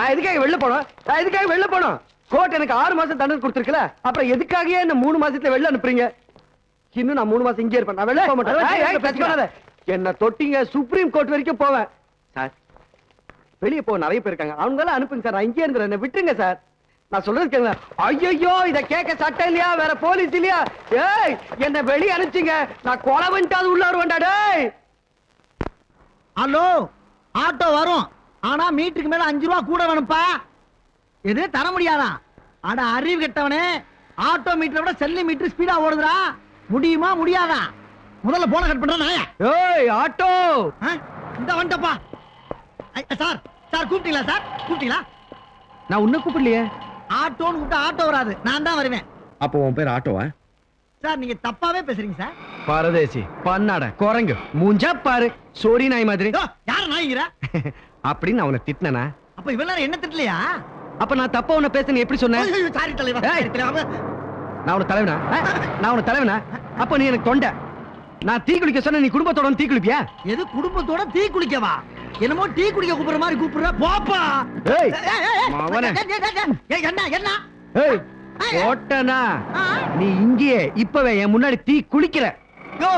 நான் எதுக்காக வெளில போனோம் கோர்ட் எனக்கு 6 மாசம் தண்டனை கொடுத்திருக்கல, அப்புறம் எதுக்காக என்ன 3 மாசத்துல வெளில அனுப்புறீங்க? இன்னும் நான் 3 மாசம் இங்கே இருப்பேன், நான் வெளில போக மாட்டேன். என்ன தொட்டிங்க சுப்ரீம் கோர்ட் வரைக்கும் போவேன் சார். வெளியே போ, நிறைய பேர் இருக்காங்க, அவங்களாம் அனுப்புங்க சார். நான் இங்கே இருந்துறேன், என்ன விட்டுருங்க சார். நான் சொல்றது கேளுங்க. ஐயோ, இத கேட்க சட்டம் இல்லையா, வேற போலீஸ் இல்லையா? ஏய், என்ன வெளிய அனுப்பிச்சிங்க, நான் கொலை பண்ணிட்டாது உள்ள வருவேன்டா. டேய் ஹலோ, ஆட்டோ வரும், ஆனா மீட்டருக்கு மேல 5 ரூபா கூட வேணும்ப்பா. எது தர முடியாதா? அட அறிவு கெட்டவனே, ஆட்டோ மீட்டரை விட செல்லி மீட்டர் ஸ்பீடா ஓடுதுடா. முடியுமா முடியாதா? முதல்ல போன கட் பண்றேன் நாயா. ஏய் ஆட்டோ, இந்த வந்துட்டப்பா. சார் சார் கூப்பிட்டீங்களா? சார் கூப்பிட்டீங்களா? நான் உன்னை கூப்பிடலையே. ஆட்டோன்னு கூப்பிட்டா ஆட்டோ வராது, நான் தான் வருவேன். அப்போ உன் பேர் ஆட்டோவா? சார் நீங்க தப்பாவே பேசுறீங்க சார். பரதேசி பண்ணாட குரங்கு மூஞ்சா பாரு, சோரி நாய் மாதிரி. யார நாய்ங்கிற? அப்படின்னு நான் உன்னை திட்டினா? அப்ப இவன் என்ன திட்டலையா? அப்ப நான் தப்பா உன்னை பேசுறேன் எப்படி சொன்னேன்? சாரி தலைவா. நான் உன தலைவனா? நான் உன தலைவனா? அப்ப நீ எனக்கு தொண்ட. நான் டீ குளிக்க சொன்ன, நீ குடும்பத்தோட டீ குளிப்பியா? எது குடும்பத்தோட டீ குளிக்கவா? என்னமோ டீ குடிக்க கூப்பிடுற மாதிரி கூப்பிடுற. போப்பா. ஏய் மவனே. என்ன என்ன? ஏய் ஓட்டனா, நீ இங்கேயே இப்பவே என் முன்னாடி டீ குளிக்கிற. யோ,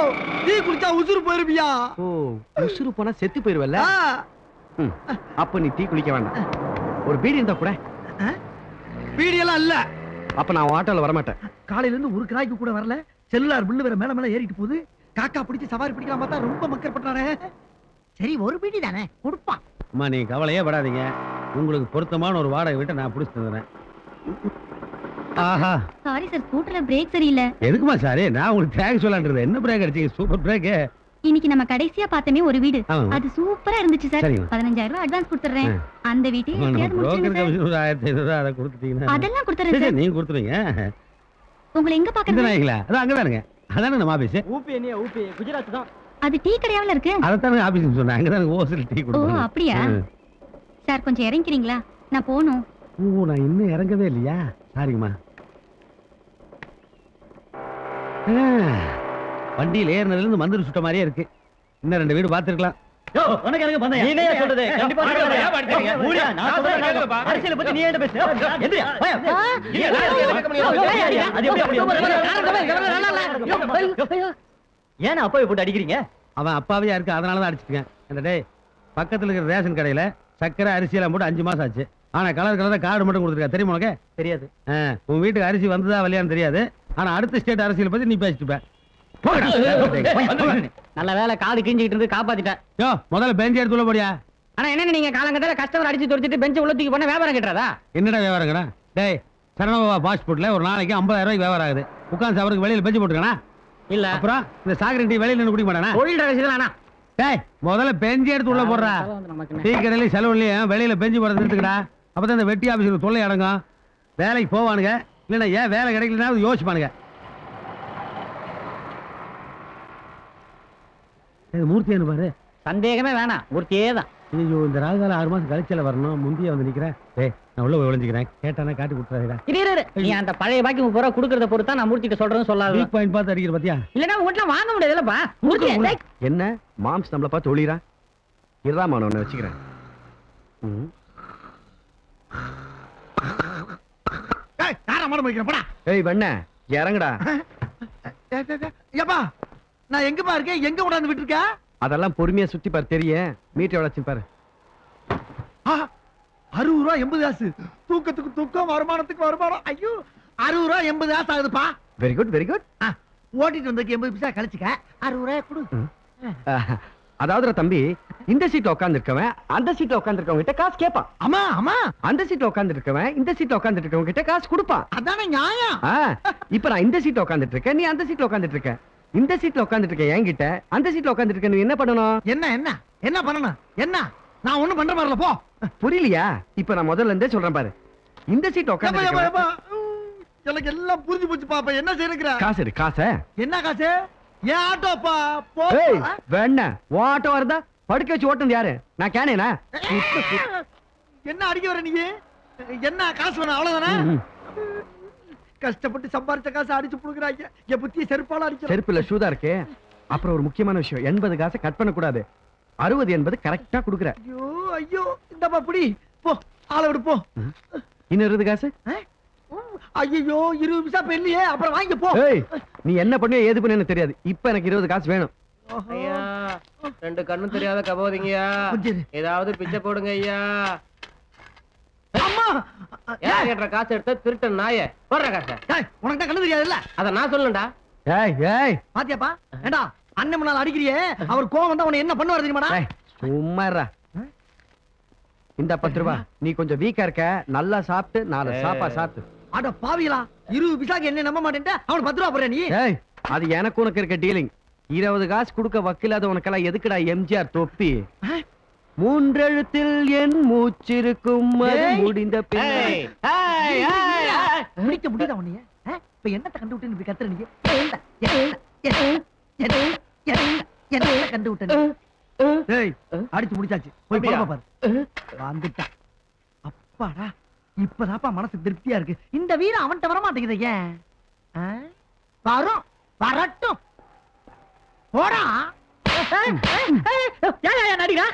டீ குடிச்சா உசுறு போயிருவியா? ஓ, உசுறு போனா செத்து போயிருவல்ல. அப்ப நீ டீ குளிக்க வேண்டாம், ஒரு பீடி இருந்தா கூட. பீடி எல்லாம் இல்ல. அப்ப நான் ஆட்டோல வர மாட்டேன். காலையில இருந்து ஒரு கிராய்க்கு கூட வரல. செல்லுலார் பில்லு வேற மேல மேல ஏறிட்டு போகுது. காக்கா பிடிச்சு சவாரி பிடிக்கலாம் பார்த்தா ரொம்ப மக்கர் பண்றானே. சரி, ஒரு பீடி தானே கொடுப்பான். அம்மா நீங்க கவலையே படாதீங்க, உங்களுக்கு பொருத்தமான ஒரு வாடகை வீட்டை நான் பிடிச்சு தந்துறேன். ஆஹா, சாரி சார், ஸ்கூட்டர்ல பிரேக் சரியில்லை. எதுக்குமா சாரி? நான் உங்களுக்கு தேங்க்ஸ் சொல்லலான்றது. என்ன பிரேக் அடிச்சீங்க? Super break. இன்னைக்கு நம்ம கடைசியா பார்த்தமே ஒரு வீடு, அது சூப்பரா இருந்துச்சு சார். சரிங்க. 15000 ரூபாய் அட்வான்ஸ் கொடுத்துறேன். அந்த வீட்டையே எப்படியாவது முடிச்சிருங்க சார். ஒரு 1500 அதை கொடுத்துட்டீங்கன்னா அதெல்லாம் கொடுத்துறேன் சார். நீங்க கொடுத்துருங்க. உங்களை எங்க பாக்குறது? நாய்களா? அதான் அங்கதானுங்க. அதானே நம்ம ஆபீஸ். ஊபி என்ன ஊபி? குஜராத் தான். அது டீ கடையாவுல இருக்கு. அதத்தானே ஆபீஸ் சொன்னேன். அங்கதானே ஓசல் டீ ஓ கொடுப்பாங்க. அப்படியா சார்? கொஞ்சம் இறங்கிறீங்களா? நான் போணும். ஓ, நான் இன்னும் இறங்கவே இல்லையா? சாரிங்கம்மா. வண்டியில் ஏறினதுல இருந்து மந்திரி சுட்ட மாதிரியே இருக்கு. இன்னும் 2 வீடு பார்த்திருக்கலாம். ஏன் அப்பாவை போட்டு அடிக்கிறீங்க? அவன் அப்பாவே இருக்கு, அதனாலதான் அடிச்சிருக்கேன். இந்த டே பக்கத்துல இருக்கிற ரேஷன் கடையில சக்கரை அரிசி எல்லாம் போட்டு 5 மாசம் ஆச்சு. ஆனா கலர் கலரா கார்டு மட்டும் கொடுத்துருக்கா. தெரியுமா உனக்கு? தெரியாது. உன் வீட்டுக்கு அரிசி வந்ததா வழியான்னு தெரியாது. ஆனா அடுத்த ஸ்டேட் அரசியல் பத்தி நீ பேசிட்டு. நல்ல வேலை காது கிஞ்சிட்டு இருந்து காப்பாத்திட்டேன். யோ, முதல்ல பெஞ்ச் எடுத்து உள்ள போடியா. ஆனா என்ன நீங்க காலங்கத்தால கஸ்டமர் அடிச்சு துரத்திட்டு பெஞ்ச உள்ள தூக்கி போன வியாபாரம் கட்டுறதா? என்னடா வியாபாரங்கடா? டேய், சரணபாபா பாஸ்போர்ட்ல ஒரு நாளைக்கு 50000 ரூபாய்க்கு வியாபாரம் ஆகுது. உட்காந்து அவருக்கு வெளியில பெஞ்சு போட்டுக்கணா? இல்ல. அப்புறம் இந்த சாகரன் டீ வெளியில நின்னு குடிக்க மாட்டானா? தொழில் ரகசியம். டேய், முதல்ல பெஞ்சு எடுத்து உள்ள போடுறா. டீ கடையில செலவுலையும் வெளியில பெஞ்சு போடுறது நிறுத்துக்கடா. அப்பதான் இந்த வெட்டி ஆபீஸுக்கு தொல்லை அடங்கும். வேலைக்கு போவானுங்க, இல்லைன்னா ஏன் வேலை கிடைக்கலன்னா யோசிப்பானுங்க. மூர்த்தியானு பாரு. சந்தேகமே வேணாம், மூர்த்தியே தான். ஐயோ, இந்த ராகுகால 6 மாசம் கழிச்சல வரணும். முந்திய வந்து நிக்கிறேன். டேய், நான் உள்ள போய் ஒளிஞ்சுக்கிறேன். கேட்டானா காட்டி கொடுத்துறாதீடா. நீ அந்த பழைய பாக்கி 30 ரூபா கொடுக்கறத பொறுத்தா நான் மூர்த்திட்ட சொல்றேன்னு சொல்லாத. வீக் பாயிண்ட் பார்த்து அடிக்கிற பாத்தியா? இல்லனா உங்ககிட்ட வாங்க முடியாதுலப்பா. மூர்த்தி என்ன மாம்ஸ் நம்மள பார்த்து ஒளிரா? இருடா நான் வச்சுக்கிறேன். ஏய், யாரா மாட முடிக்கிற போடா. ஏய் வண்ண இறங்குடா. ஏப்பா, நான் எங்கப்பா இருக்கேன்? எங்க கொண்டாந்து விட்டுருக்க? அதெல்லாம் பொறுமையா சுத்தி பாரு, தெரியும். மீட்டர் எவ்வளவு பாரு. 60 ரூபா 80 காசு. தூக்கத்துக்கு தூக்கம், வருமானத்துக்கு வருமானம். ஐயோ, 60 ரூபா 80 காசு ஆகுதுப்பா. Very good very good. ஓட்டிட்டு வந்ததுக்கு 80 பைசா கழிச்சுக்க. 60 ரூபாய் கொடு. அதாவது தம்பி, இந்த சீட்ல உட்கார்ந்து இருக்கவன் அந்த சீட்ல உட்கார்ந்து இருக்கவங்க கிட்ட காசு கேட்பான். ஆமா ஆமா. அந்த சீட்ல உட்கார்ந்து இருக்கவன் இந்த சீட்ல உட்கார்ந்து இருக்கவங்க கிட்ட காசு கொடுப்பான். அதானே நியாயம். இப்ப நான் இந்த சீட்ல உட்கார்ந்துட்டு இருக்கேன், நீ அந்த சீட்ல உட்கார்ந்துட்டு இருக்க. இந்த சீட்ல உட்கார்ந்துட்டு இருக்க என்கிட்ட, அந்த சீட்ல உட்கார்ந்துட்டு இருக்க, நீ என்ன பண்ணணும்? என்ன என்ன என்ன பண்ணணும்? என்ன நான் ஒண்ணும் பண்ற மாதிரி இல்ல, போ. புரியலையா? இப்ப நான் முதல்ல இருந்தே சொல்றேன் பாரு. இந்த சீட்ல உட்கார்ந்து எனக்கு எல்லாம் புரிஞ்சு போச்சு பாப்பா. என்ன செய்யற? காசு எடு. காசு என்ன? காசு ஏன் ஆட்டோப்பா? போ. வேணா உன் ஆட்டோ வருதா? படுக்க வச்சு ஓட்டுறது யாரு? நான் கேனேனா? என்ன அடிக்க வர நீ? என்ன காசு வேணும்? அவ்வளவுதானே? கஷ்டப்பட்டு சம்பாரிச்ச காசு அடிச்சு புடுங்கறாங்க. என் புத்திய செருப்பால அடிச்சு. செருப்புல ஷூதா இருக்கு. அப்புறம் ஒரு முக்கியமான விஷயம், 80 காசை கட் பண்ண கூடாது. 60 80 கரெக்டா குடுக்குற. ஐயோ ஐயோ, இந்தப்பா புடி. போ ஆளை விடு போ. இன்னும் 20 காசு ஐயோ 20 பைசா பெண்ணியே, அப்புறம் வாங்கி போ. ஏய் நீ என்ன பண்ணியோ ஏது பண்ணு தெரியாது. இப்ப எனக்கு 20 காசு வேணும். ஐயா 2 கண்ணும் தெரியாத கபோதிங்கய்யா, கொஞ்சம் இரு. ஏதாவது பிச்சை போடுங்க ஐயா. அம்மா ஏன் கேட்ட காசு எடுத்த திருட்ட நாய போடுற காசை. ஏய், உனக்கு தான் கண்ணு தெரியாதுல்ல? அத நான் சொல்லணும்டா. ஏய் ஏய் பாத்தியாப்பா? ஏண்டா அண்ணன் முன்னால அடிக்கிறியே, அவர் கோவம் வந்தா உன்னை என்ன பண்ணுவாரு தெரியுமாடா? ஏய், சும்மா இருடா. இந்த 10 ரூபாய் நீ கொஞ்சம் வீக்கா இருக்க, நல்லா சாப்பிட்டு 4 சாப்பா சாப்பிட்டு. அட பாவிகளா, 20 பைசாக்கு என்ன நம்ப மாட்டேன்டா, அவனுக்கு 10 ரூபா போடுற நீ. ஏய் அது எனக்கு உனக்கு இருக்க டீலிங். 20 காசு கொடுக்க வக்கில்லாத உனக்கெல்லாம் எதுக்குடா எம்ஜிஆர் தொப்பி? 3 எழுத்தில் என் மூச்சிருக்கும் அது ஏய். முடிந்த பின். ஏய், ஏய், ஏய், ஏய். முடிக்க முடியாதா உன்னைய? இப்ப என்னத்த கண்டு விட்டு இப்படி கத்துற நீ? என்ன கண்டு விட்ட நீ? ஏய், அடிச்சு முடிச்சாச்சு, போய் அப்படியா? பழப்ப பாரு. வந்துட்டான். அப்பாடா, இப்பதாப்பா மனசு திருப்தியா இருக்கு. இந்த வீரம் அவன்கிட்ட வர மாட்டேங்குது ஏன்? வரும், வரட்டும். போடா. நடிகா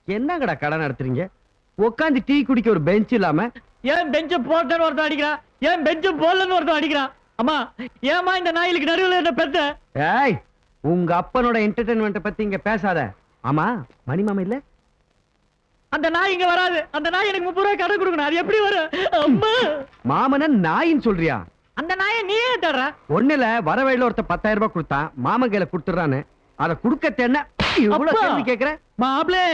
என்னங்கடா கடை நடத்துறீங்க? உட்காந்து டீ குடிக்க ஒரு பெஞ்ச் இல்லாம ஏன் பெஞ்ச போட்டன்னு ஒருத்தன் அடிக்கிறான், ஏன் பெஞ்ச போடலன்னு ஒருத்தன் அடிக்கிறான். அம்மா ஏமா இந்த நாயிலுக்கு நடுவில் என்ன பெத்த? ஏய் உங்க அப்பனோட என்டர்டெயின்மெண்ட்ட பத்தி இங்க பேசாத. ஆமா மணிமாமா இல்ல? அந்த நாய் இங்க வராது. அந்த நாய் எனக்கு 30 ரூபாய் கடன் கொடுக்கணும். அது எப்படி வரும்? அம்மா மாமன நாயின்னு சொல்றியா? அந்த நாயை நீயே தர்ற. ஒண்ணுல வர வழியில ஒருத்த 10,000 ரூபாய் கொடுத்தான், மாமன் கையில கொடுத்துறான்னு. அத குடுக்க தென்ன இவ்வளவு அப்பா. கேள்வி கேக்குற? மாப்ளே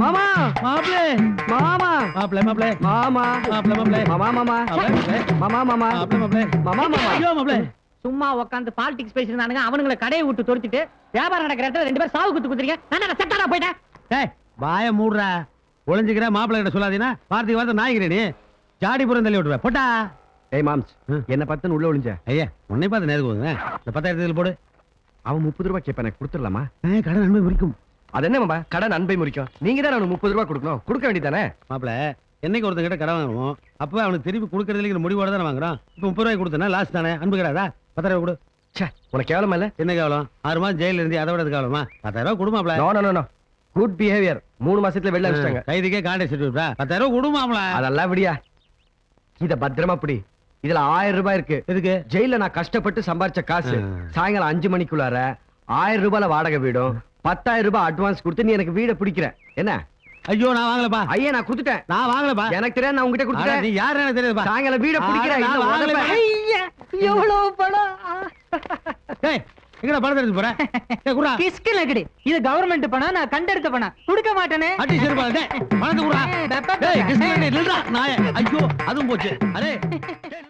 மாமா மாப்ளே மாமா மாப்ளே மாப்ளே மாமா மாப்ளே மாப்ளே மாமா மாமா மாப்ளே மாமா மாமா மாப்ளே மாப்ளே மாமா மாமா ஐயோ மாப்ளே. சும்மா உட்காந்து பாலிடிக்ஸ் பேசிருந்தானுங்க. அவனுங்களை கடையை விட்டு தொடுத்துட்டு வியாபாரம் நடக்கிற இடத்துல 2 பேரும் சாவு குத்து குத்துறீங்க. நான் செத்தாடா போயிட்டேன். ஏய் வாய மூடுறா. ஒளிஞ்சுக்கிற மாப்பிள்ளை கிட்ட சொல்லாதீனா வார்த்தைக்கு வார்த்தை நாய்க்கிறே நீ. ஜாடிபுரம் தள்ளி விட்டுருவேன் போட்டா. ஏய் மாம்ஸ் என்ன பத்துன்னு உள்ள ஒளிஞ்ச. ஐயா உன்னை பார்த்து நேருக்கு போகுது. இந்த 10,000 போடு. அவன் 30 ரூபாய் கேப்ப எனக்கு கொடுத்துடலாமா? கடன் நன்மை குறிக்கும். அது என்ன மாமா கடன் அன்பை முறிக்கும்? நீங்க தான் அவனுக்கு 30 ரூபாய் கொடுக்கணும், கொடுக்க வேண்டியதானே? மாப்பிள என்னைக்கு ஒருத்தன் கிட்ட கடன் வாங்குவோம் அப்பவே அவனுக்கு திருப்பி கொடுக்கறதுல முடிவோட தானே வாங்குறோம். இப்போ 30 ரூபாய் கொடுத்தனா லாஸ்ட் தானே. அன்பு கிடையாதா? 10,000 ரூபாய் கொடு. ச்சே உனக்கு கேவலமா இல்ல? என்ன கேவலம்? 6 மாசம் ஜெயில இருந்து அதை விட அது கேவலமா? 10,000 ரூபாய் கொடு மாப்பிள. No no no good behaviour. 3 மாசத்துல வெளில அனுப்பிச்சிட்டாங்க. கைதிக்கே காண்டக்ட் சர்டிஃபிகேட்டா? 10,000 ரூபாய் கொடு மாப்பிள. அதெல்லாம் விடியா. இத பத்திரமா பிடி. இதுல 1000 ரூபாய் இருக்கு. எதுக்கு? ஜெயில நான் கஷ்டப்பட்டு சம்பாரிச்ச காசு. ஆ. சாயங்காலம் 5 மணிக்குள்ளார 1000 ரூபாய்ல வாடகை வீடும் 10,000 ரூபாய் அட்வான்ஸ் கொடுத்து நீ எனக்கு வீட பிடிக்கிற என்ன? ஐயோ நான் வாங்கலப்பா. ஐயா நான் கொடுத்துட்டேன். நான் வாங்கலப்பா. எனக்கு தெரியாது, நான் உங்ககிட்ட அட, நீ கொடுத்துட்டேன். யாரு எனக்கு தெரியாதுப்பா. சாயங்காலம் வீட பிடிக்கிற. நான் இல்ல வாங்கல. உதப்ப. ஐயா, எவ்வளவு பணம்? டேய் எங்கடா பணத்தை எடுத்து போற? டேய் குறா. கிஸ்கு லகடி. இது கவர்மெண்ட் பணம், நான் கண்டெடுத்த பணம். கொடுக்க மாட்டேனே. அடி செருப்பால. டேய் பணத்தை குறா. டேய் கிஸ்கே நில்றா நாயே. ஐயோ அதுவும் போச்சு. அரே